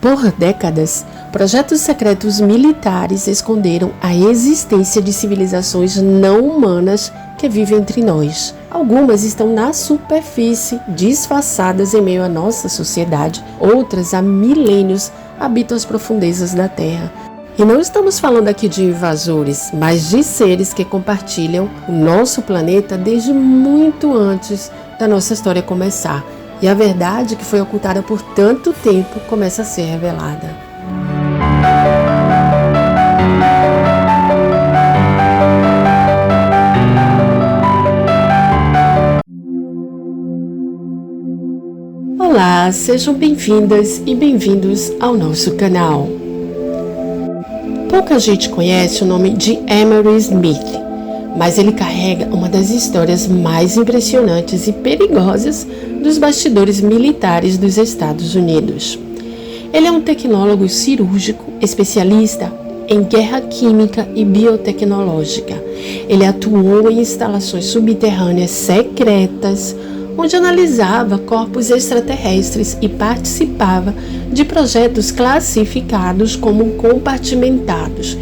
Por décadas, projetos secretos militares esconderam a existência de civilizações não humanas que vivem entre nós. Algumas estão na superfície, disfarçadas em meio à nossa sociedade. Outras, há milênios, habitam as profundezas da Terra. E não estamos falando aqui de invasores, mas de seres que compartilham o nosso planeta desde muito antes da nossa história começar. E a verdade que foi ocultada por tanto tempo começa a ser revelada. Olá, sejam bem-vindas e bem-vindos ao nosso canal. Pouca gente conhece o nome de Emery Smith, mas ele carrega uma das histórias mais impressionantes e perigosas dos bastidores militares dos Estados Unidos. Ele é um tecnólogo cirúrgico, especialista em guerra química e biotecnológica. Ele atuou em instalações subterrâneas secretas, onde analisava corpos extraterrestres e participava de projetos classificados como compartimentados.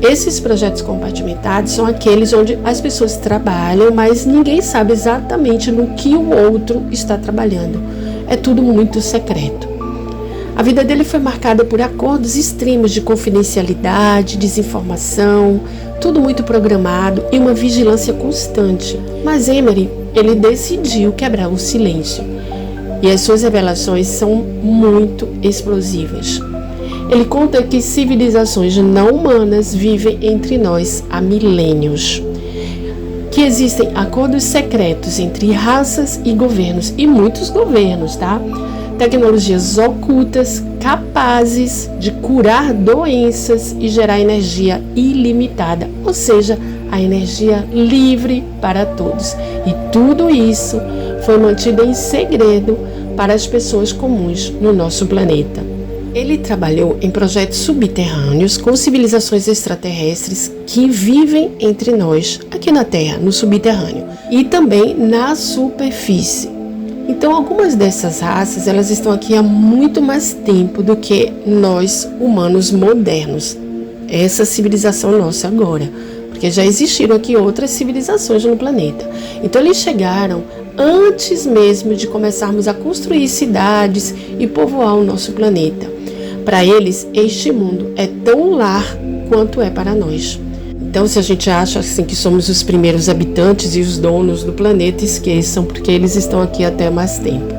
Esses projetos compartimentados são aqueles onde as pessoas trabalham, mas ninguém sabe exatamente no que o outro está trabalhando. É tudo muito secreto. A vida dele foi marcada por acordos extremos de confidencialidade, desinformação, tudo muito programado e uma vigilância constante. Mas Emery, ele decidiu quebrar o silêncio. E as suas revelações são muito explosivas. Ele conta que civilizações não humanas vivem entre nós há milênios. Que existem acordos secretos entre raças e governos, e muitos governos, tá? Tecnologias ocultas capazes de curar doenças e gerar energia ilimitada, ou seja, a energia livre para todos. E tudo isso foi mantido em segredo para as pessoas comuns no nosso planeta. Ele trabalhou em projetos subterrâneos com civilizações extraterrestres que vivem entre nós, aqui na Terra, no subterrâneo, e também na superfície. Então, algumas dessas raças, elas estão aqui há muito mais tempo do que nós, humanos modernos. Essa civilização nossa agora, porque já existiram aqui outras civilizações no planeta. Então, eles chegaram antes mesmo de começarmos a construir cidades e povoar o nosso planeta. Para eles, este mundo é tão lar quanto é para nós. Então, se a gente acha assim, que somos os primeiros habitantes e os donos do planeta, esqueçam, porque eles estão aqui até mais tempo.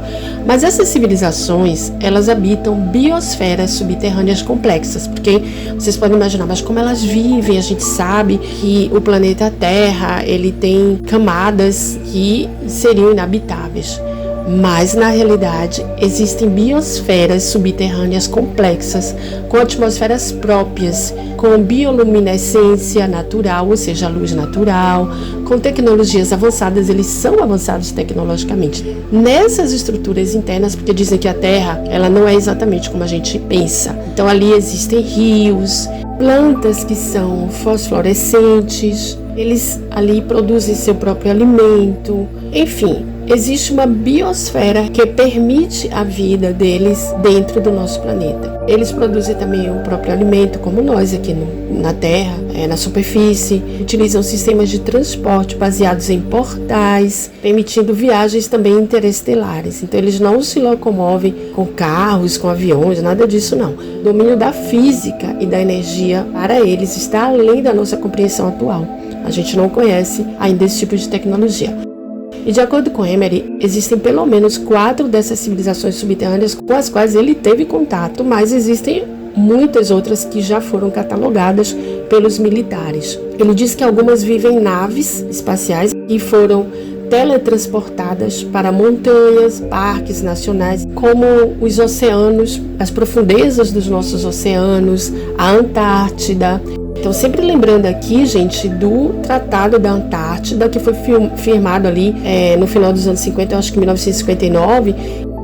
Mas essas civilizações, elas habitam biosferas subterrâneas complexas, porque vocês podem imaginar, mas como elas vivem? A gente sabe que o planeta Terra, ele tem camadas que seriam inabitáveis. Mas, na realidade, existem biosferas subterrâneas complexas, com atmosferas próprias, com bioluminescência natural, ou seja, luz natural, com tecnologias avançadas, eles são avançados tecnologicamente. Nessas estruturas internas, porque dizem que a Terra, ela não é exatamente como a gente pensa. Então, ali existem rios, plantas que são fosforescentes, eles ali produzem seu próprio alimento, enfim. Existe uma biosfera que permite a vida deles dentro do nosso planeta. Eles produzem também o próprio alimento, como nós aqui na Terra, na superfície. Utilizam sistemas de transporte baseados em portais, permitindo viagens também interestelares. Então eles não se locomovem com carros, com aviões, nada disso não. O domínio da física e da energia para eles está além da nossa compreensão atual. A gente não conhece ainda esse tipo de tecnologia. E de acordo com Emery, existem pelo menos 4 dessas civilizações subterrâneas com as quais ele teve contato, mas existem muitas outras que já foram catalogadas pelos militares. Ele diz que algumas vivem em naves espaciais e foram teletransportadas para montanhas, parques nacionais, como os oceanos, as profundezas dos nossos oceanos, a Antártida. Então, sempre lembrando aqui, gente, do Tratado da Antártida, que foi firmado ali no final dos anos 50, eu acho que 1959,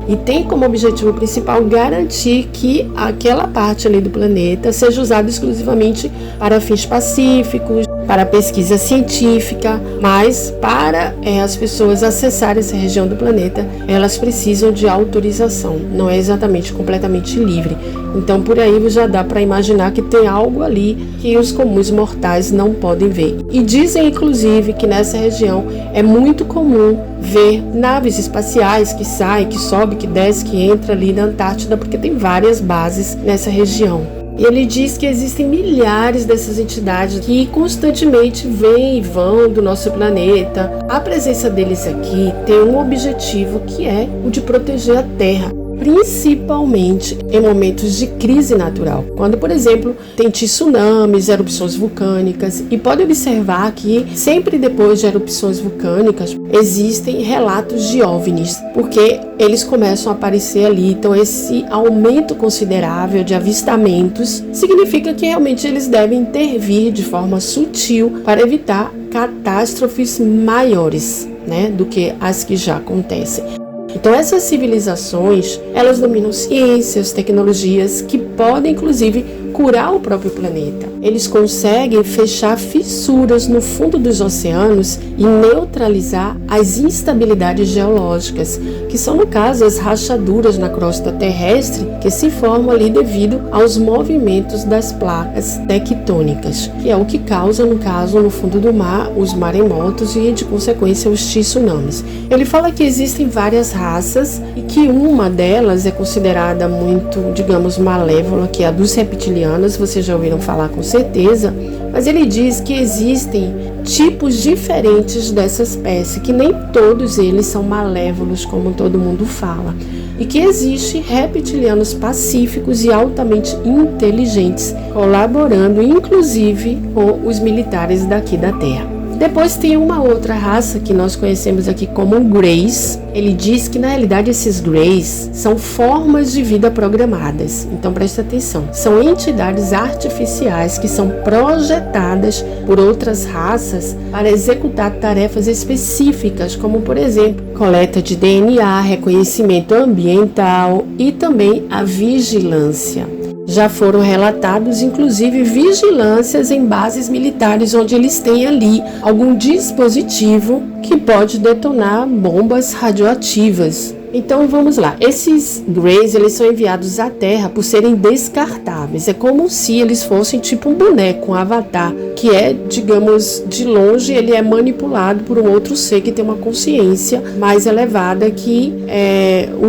e tem como objetivo principal garantir que aquela parte ali do planeta seja usada exclusivamente para fins pacíficos, para pesquisa científica, mas para as pessoas acessarem essa região do planeta, elas precisam de autorização, não é exatamente completamente livre. Então por aí já dá para imaginar que tem algo ali que os comuns mortais não podem ver. E dizem inclusive que nessa região é muito comum ver naves espaciais que saem, que sobe, que desce, que entra ali na Antártida, porque tem várias bases nessa região. E ele diz que existem milhares dessas entidades que constantemente vêm e vão do nosso planeta. A presença deles aqui tem um objetivo, que é o de proteger a Terra, principalmente em momentos de crise natural, quando, por exemplo, tem tsunamis, erupções vulcânicas. E pode observar que sempre depois de erupções vulcânicas existem relatos de OVNIs, porque eles começam a aparecer ali. Então esse aumento considerável de avistamentos significa que realmente eles devem intervir de forma sutil para evitar catástrofes maiores, né, do que as que já acontecem. Então essas civilizações, elas dominam ciências, tecnologias que podem inclusive curar o próprio planeta. Eles conseguem fechar fissuras no fundo dos oceanos e neutralizar as instabilidades geológicas, que são, no caso, as rachaduras na crosta terrestre que se formam ali devido aos movimentos das placas tectônicas, que é o que causa, no caso, no fundo do mar, os maremotos e, de consequência, os tsunamis. Ele fala que existem várias raças e que uma delas é considerada muito, digamos, malévola, que é a dos reptilianos. Vocês já ouviram falar com certeza, mas ele diz que existem tipos diferentes dessa espécie, que nem todos eles são malévolos, como todo mundo fala, e que existem reptilianos pacíficos e altamente inteligentes, colaborando inclusive com os militares daqui da Terra. Depois tem uma outra raça que nós conhecemos aqui como Greys. Ele diz que na realidade esses Greys são formas de vida programadas. Então presta atenção. São entidades artificiais que são projetadas por outras raças para executar tarefas específicas, como por exemplo, coleta de DNA, reconhecimento ambiental e também a vigilância. Já foram relatados, inclusive, vigilâncias em bases militares onde eles têm ali algum dispositivo que pode detonar bombas radioativas. Então vamos lá, esses Greys, eles são enviados à Terra por serem descartáveis. É como se eles fossem tipo um boneco, um avatar, que é, digamos, de longe ele é manipulado por um outro ser que tem uma consciência mais elevada, que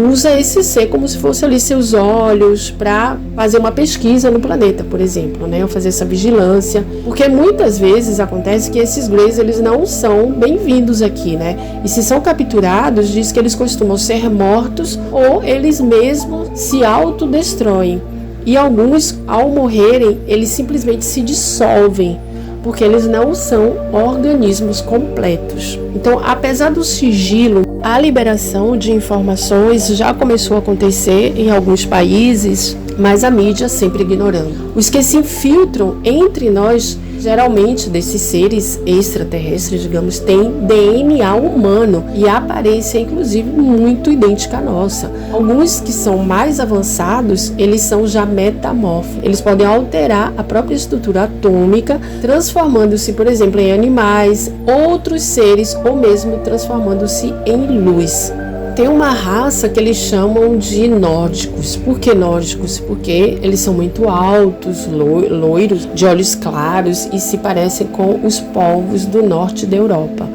usa esse ser como se fosse ali seus olhos para fazer uma pesquisa no planeta, por exemplo, né? Ou fazer essa vigilância, porque muitas vezes acontece que esses Greys, eles não são bem-vindos aqui, né? E se são capturados, diz que eles costumam ser mortos ou eles mesmos se autodestroem. E alguns, ao morrerem, eles simplesmente se dissolvem, porque eles não são organismos completos. Então, apesar do sigilo, a liberação de informações já começou a acontecer em alguns países, mas a mídia sempre ignorando. Os que se infiltram entre nós, geralmente desses seres extraterrestres, digamos, têm DNA humano e a aparência inclusive muito idêntica à nossa. Alguns que são mais avançados, eles são já metamórficos. Eles podem alterar a própria estrutura atômica, transformando-se, por exemplo, em animais, outros seres, ou mesmo transformando-se em luz. Tem uma raça que eles chamam de nórdicos. Por que nórdicos? Porque eles são muito altos, loiros, de olhos claros e se parecem com os povos do norte da Europa.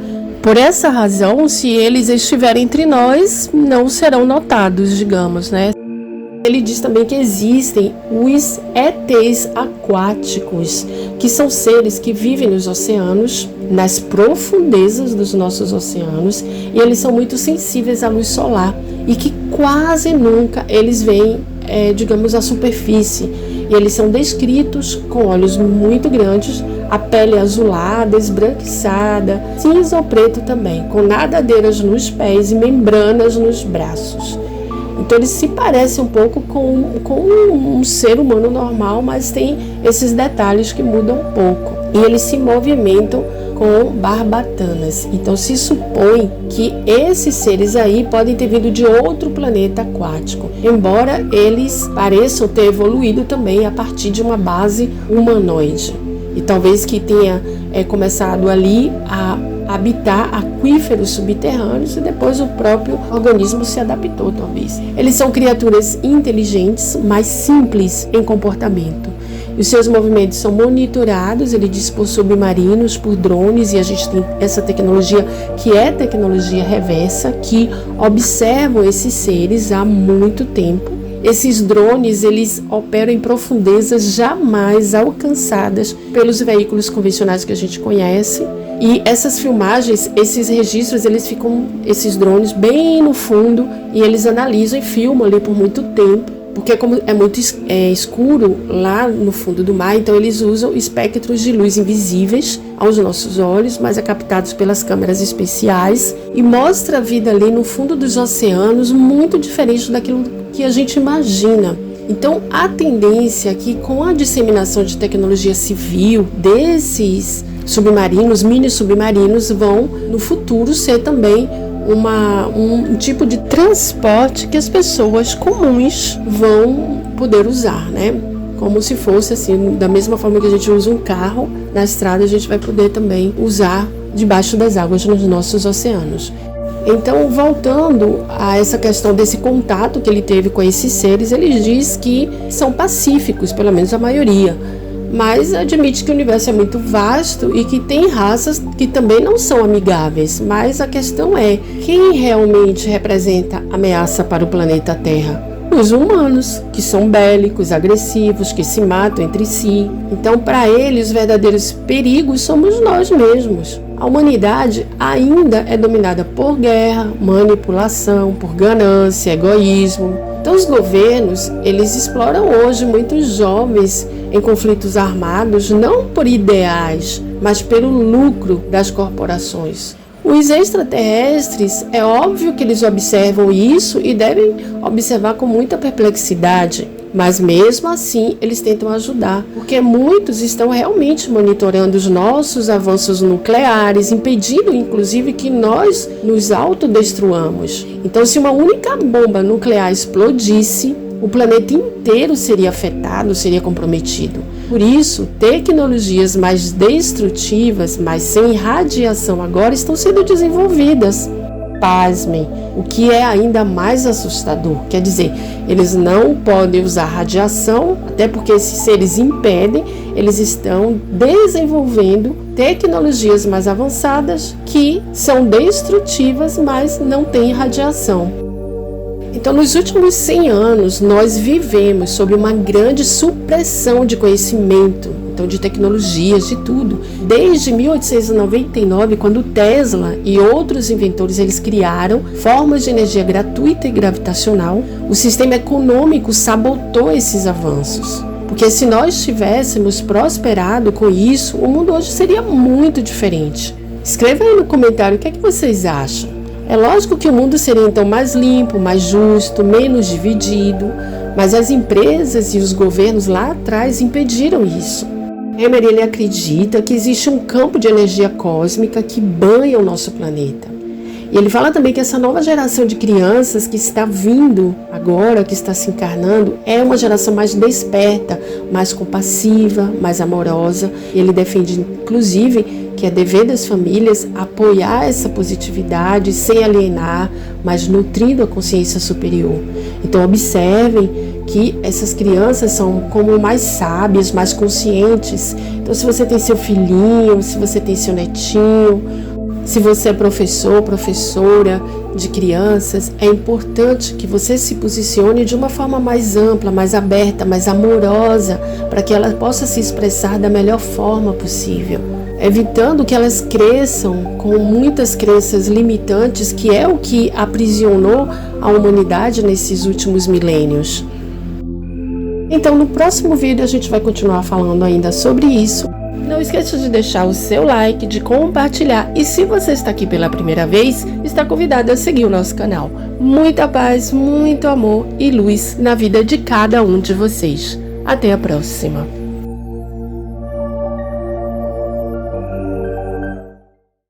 Por essa razão, se eles estiverem entre nós, não serão notados, digamos, né? Ele diz também que existem os ETs aquáticos, que são seres que vivem nos oceanos, nas profundezas dos nossos oceanos, e eles são muito sensíveis à luz solar e que quase nunca eles veem, digamos, a superfície. E eles são descritos com olhos muito grandes, a pele azulada, esbranquiçada, cinza ou preto também, com nadadeiras nos pés e membranas nos braços. Então eles se parecem um pouco com um ser humano normal, mas tem esses detalhes que mudam um pouco. E eles se movimentam com barbatanas. Então se supõe que esses seres aí podem ter vindo de outro planeta aquático, embora eles pareçam ter evoluído também a partir de uma base humanoide. E talvez que tenha começado ali a habitar aquíferos subterrâneos e depois o próprio organismo se adaptou, talvez. Eles são criaturas inteligentes, mas simples em comportamento. Os seus movimentos são monitorados, ele diz, por submarinos, por drones, e a gente tem essa tecnologia que é tecnologia reversa, que observam esses seres há muito tempo. Esses drones, eles operam em profundezas jamais alcançadas pelos veículos convencionais que a gente conhece. E essas filmagens, esses registros, esses drones bem no fundo, e eles analisam e filmam ali por muito tempo. Porque como é muito escuro lá no fundo do mar, então eles usam espectros de luz invisíveis aos nossos olhos, mas é captados pelas câmeras especiais e mostra a vida ali no fundo dos oceanos muito diferente daquilo que a gente imagina. Então a tendência é que com a disseminação de tecnologia civil desses submarinos, mini submarinos, vão no futuro ser também um tipo de transporte que as pessoas comuns vão poder usar, né? Como se fosse assim, da mesma forma que a gente usa um carro na estrada, a gente vai poder também usar debaixo das águas nos nossos oceanos. Então, voltando a essa questão desse contato que ele teve com esses seres, ele diz que são pacíficos, pelo menos a maioria, mas admite que o universo é muito vasto e que tem raças que também não são amigáveis. Mas a questão é, quem realmente representa ameaça para o planeta Terra? Os humanos, que são bélicos, agressivos, que se matam entre si. Então, para ele, os verdadeiros perigos somos nós mesmos. A humanidade ainda é dominada por guerra, manipulação, por ganância, egoísmo. Então, os governos, eles exploram hoje muitos jovens em conflitos armados, não por ideais, mas pelo lucro das corporações. Os extraterrestres, é óbvio que eles observam isso e devem observar com muita perplexidade, mas mesmo assim eles tentam ajudar, porque muitos estão realmente monitorando os nossos avanços nucleares, impedindo inclusive que nós nos autodestruamos. Então, se uma única bomba nuclear explodisse, o planeta inteiro seria afetado, seria comprometido. Por isso, tecnologias mais destrutivas, mas sem radiação agora, estão sendo desenvolvidas. Pasmem, o que é ainda mais assustador. Quer dizer, eles não podem usar radiação, até porque esses seres impedem, eles estão desenvolvendo tecnologias mais avançadas que são destrutivas, mas não têm radiação. Então, nos últimos 100 anos, nós vivemos sob uma grande supressão de conhecimento, então de tecnologias, de tudo. Desde 1899, quando Tesla e outros inventores eles criaram formas de energia gratuita e gravitacional, o sistema econômico sabotou esses avanços. Porque se nós tivéssemos prosperado com isso, o mundo hoje seria muito diferente. Escreva aí no comentário o que é que vocês acham. É lógico que o mundo seria então mais limpo, mais justo, menos dividido, mas as empresas e os governos lá atrás impediram isso. Emery, ele acredita que existe um campo de energia cósmica que banha o nosso planeta. E ele fala também que essa nova geração de crianças que está vindo agora, que está se encarnando, é uma geração mais desperta, mais compassiva, mais amorosa. E ele defende, inclusive, que é dever das famílias apoiar essa positividade sem alienar, mas nutrindo a consciência superior. Então, observem que essas crianças são como mais sábias, mais conscientes. Então, se você tem seu filhinho, se você tem seu netinho, se você é professor, professora de crianças, é importante que você se posicione de uma forma mais ampla, mais aberta, mais amorosa, para que ela possa se expressar da melhor forma possível, evitando que elas cresçam com muitas crenças limitantes, que é o que aprisionou a humanidade nesses últimos milênios. Então, no próximo vídeo a gente vai continuar falando ainda sobre isso. Não esqueça de deixar o seu like, de compartilhar, e se você está aqui pela primeira vez, está convidado a seguir o nosso canal. Muita paz, muito amor e luz na vida de cada um de vocês. Até a próxima!